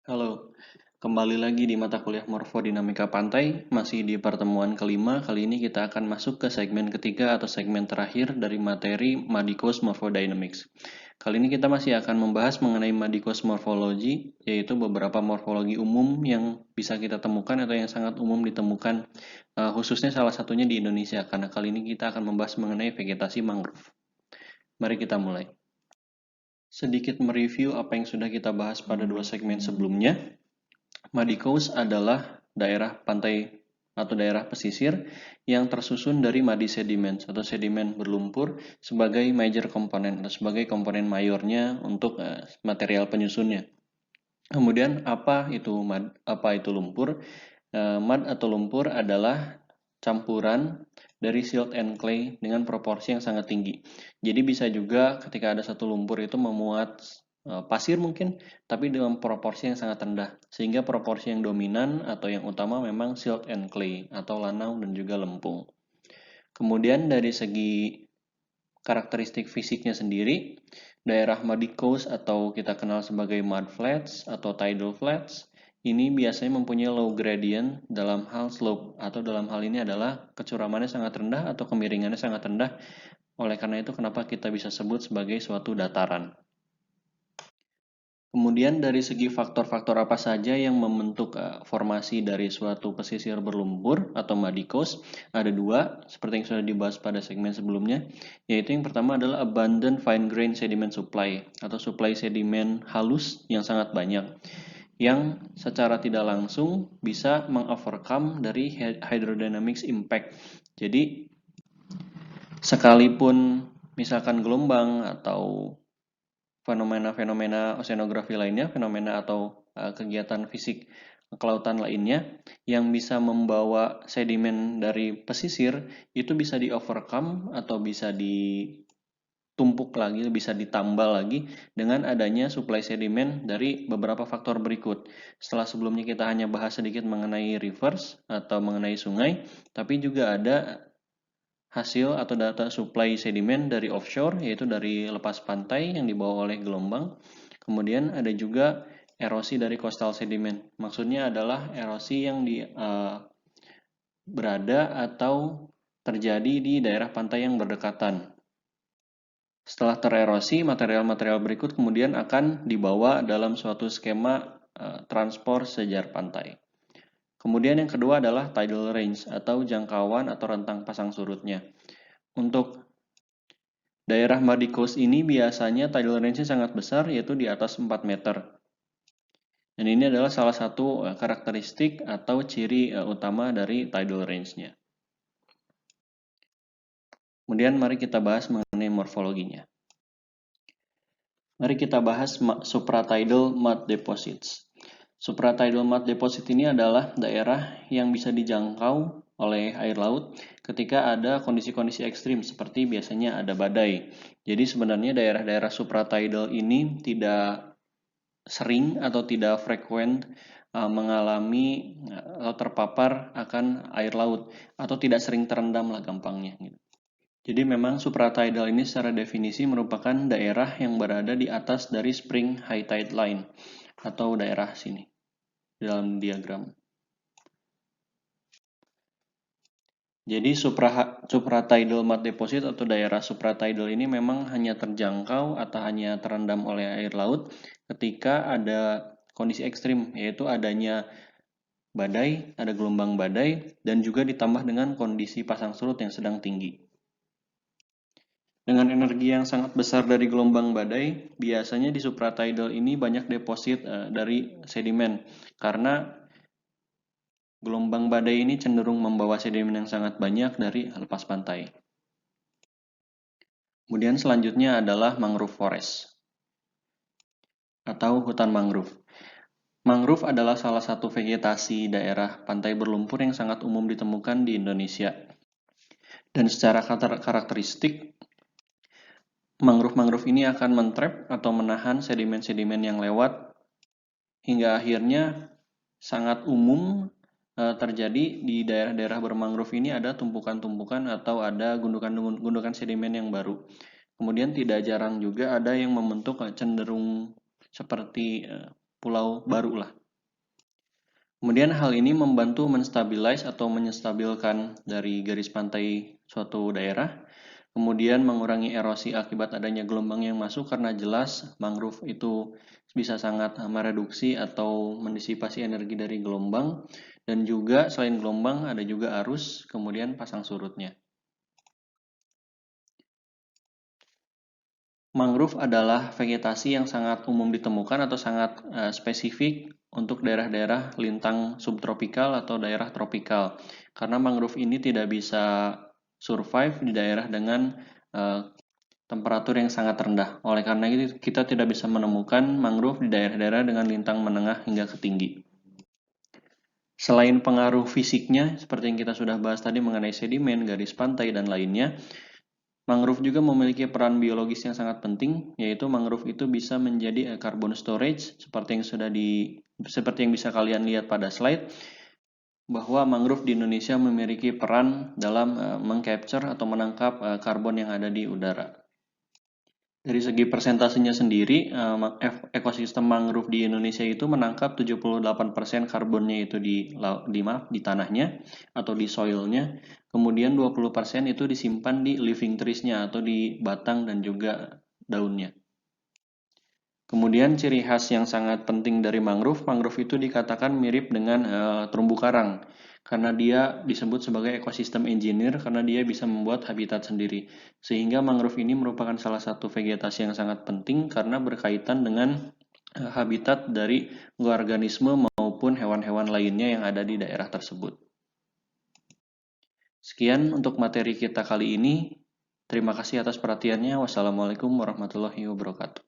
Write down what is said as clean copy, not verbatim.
Halo, kembali lagi di mata kuliah Morfodinamika Pantai, masih di pertemuan kelima. Kali ini kita akan masuk ke segmen ketiga atau segmen terakhir dari materi Madikos Morphodynamics. Kali ini kita masih akan membahas mengenai Madikos Morphology, yaitu beberapa morfologi umum yang bisa kita temukan atau yang sangat umum ditemukan, khususnya salah satunya di Indonesia, karena kali ini kita akan membahas mengenai vegetasi mangrove. Mari kita mulai. Sedikit mereview apa yang sudah kita bahas pada dua segmen sebelumnya. Madikos adalah daerah pantai atau daerah pesisir yang tersusun dari muddy sediments atau sedimen berlumpur sebagai major komponen atau sebagai komponen mayornya untuk material penyusunnya. Kemudian apa itu lumpur? Mud atau lumpur adalah campuran dari silt and clay dengan proporsi yang sangat tinggi. Jadi bisa juga ketika ada satu lumpur itu memuat pasir mungkin, tapi dengan proporsi yang sangat rendah. Sehingga proporsi yang dominan atau yang utama memang silt and clay atau lanau dan juga lempung. Kemudian dari segi karakteristik fisiknya sendiri, daerah muddy coast atau kita kenal sebagai mud flats atau tidal flats ini biasanya mempunyai low gradient dalam hal slope atau dalam hal ini adalah kecuramannya sangat rendah atau kemiringannya sangat rendah. Oleh karena itu kenapa kita bisa sebut sebagai suatu dataran. Kemudian dari segi faktor-faktor apa saja yang membentuk formasi dari suatu pesisir berlumpur atau muddy coast, ada dua, seperti yang sudah dibahas pada segmen sebelumnya, yaitu yang pertama adalah abundant fine grain sediment supply atau supply sedimen halus yang sangat banyak, yang secara tidak langsung bisa mengovercome dari hydrodynamics impact. Jadi sekalipun misalkan gelombang atau fenomena-fenomena oceanografi lainnya, fenomena atau kegiatan fisik kelautan lainnya yang bisa membawa sedimen dari pesisir itu bisa di overcome atau bisa ditumpuk lagi, bisa ditambal lagi dengan adanya suplai sedimen dari beberapa faktor berikut. Setelah sebelumnya kita hanya bahas sedikit mengenai rivers atau mengenai sungai, tapi juga ada hasil atau data supply sedimen dari offshore, yaitu dari lepas pantai yang dibawa oleh gelombang. Kemudian ada juga erosi dari coastal sedimen. Maksudnya adalah erosi yang berada atau terjadi di daerah pantai yang berdekatan. Setelah tererosi, material-material berikut kemudian akan dibawa dalam suatu skema transport sejar pantai. Kemudian yang kedua adalah tidal range atau jangkauan atau rentang pasang surutnya. Untuk daerah muddy coast ini biasanya tidal range-nya sangat besar, yaitu di atas 4 meter. Dan ini adalah salah satu karakteristik atau ciri utama dari tidal range-nya. Kemudian mari kita bahas mengenai morfologinya. Mari kita bahas supratidal mud deposits. Supratidal mud deposit ini adalah daerah yang bisa dijangkau oleh air laut ketika ada kondisi-kondisi ekstrim seperti biasanya ada badai. Jadi sebenarnya daerah-daerah supratidal ini tidak sering atau tidak frekuent mengalami atau terpapar akan air laut atau tidak sering terendam lah gampangnya. Jadi memang supratidal ini secara definisi merupakan daerah yang berada di atas dari spring high tide line atau daerah sini dalam diagram. Jadi supratidal mud deposit atau daerah supratidal ini memang hanya terjangkau atau hanya terendam oleh air laut ketika ada kondisi ekstrim, yaitu adanya badai, ada gelombang badai, dan juga ditambah dengan kondisi pasang surut yang sedang tinggi. Dengan energi yang sangat besar dari gelombang badai, biasanya di supratidal ini banyak deposit dari sedimen, karena gelombang badai ini cenderung membawa sedimen yang sangat banyak dari lepas pantai. Kemudian selanjutnya adalah mangrove forest atau hutan mangrove. Mangrove adalah salah satu vegetasi daerah pantai berlumpur yang sangat umum ditemukan di Indonesia. Dan secara karakteristik, mangrove-mangrove ini akan mentrap atau menahan sedimen-sedimen yang lewat hingga akhirnya sangat umum terjadi di daerah-daerah bermangrove ini ada tumpukan-tumpukan atau ada gundukan-gundukan sedimen yang baru. Kemudian tidak jarang juga ada yang membentuk cenderung seperti pulau baru lah. Kemudian hal ini membantu menstabilize atau menstabilkan dari garis pantai suatu daerah, kemudian mengurangi erosi akibat adanya gelombang yang masuk karena jelas mangrove itu bisa sangat mereduksi atau mendisipasi energi dari gelombang, dan juga selain gelombang ada juga arus, kemudian pasang surutnya. Mangrove adalah vegetasi yang sangat umum ditemukan atau sangat spesifik untuk daerah-daerah lintang subtropikal atau daerah tropikal. Karena mangrove ini tidak bisa survive di daerah dengan temperatur yang sangat rendah. Oleh karena itu, kita tidak bisa menemukan mangrove di daerah-daerah dengan lintang menengah hingga ke tinggi. Selain pengaruh fisiknya, seperti yang kita sudah bahas tadi mengenai sedimen, garis pantai, dan lainnya, mangrove juga memiliki peran biologis yang sangat penting, yaitu mangrove itu bisa menjadi carbon storage seperti yang bisa kalian lihat pada slide, bahwa mangrove di Indonesia memiliki peran dalam mengcapture atau menangkap karbon yang ada di udara. Dari segi persentasenya sendiri, ekosistem mangrove di Indonesia itu menangkap 78% karbonnya itu di tanahnya atau di soilnya. Kemudian 20% itu disimpan di living trees-nya atau di batang dan juga daunnya. Kemudian ciri khas yang sangat penting dari mangrove itu dikatakan mirip dengan terumbu karang karena dia disebut sebagai ekosistem engineer karena dia bisa membuat habitat sendiri. Sehingga mangrove ini merupakan salah satu vegetasi yang sangat penting karena berkaitan dengan habitat dari organisme maupun hewan-hewan lainnya yang ada di daerah tersebut. Sekian untuk materi kita kali ini. Terima kasih atas perhatiannya. Wassalamualaikum warahmatullahi wabarakatuh.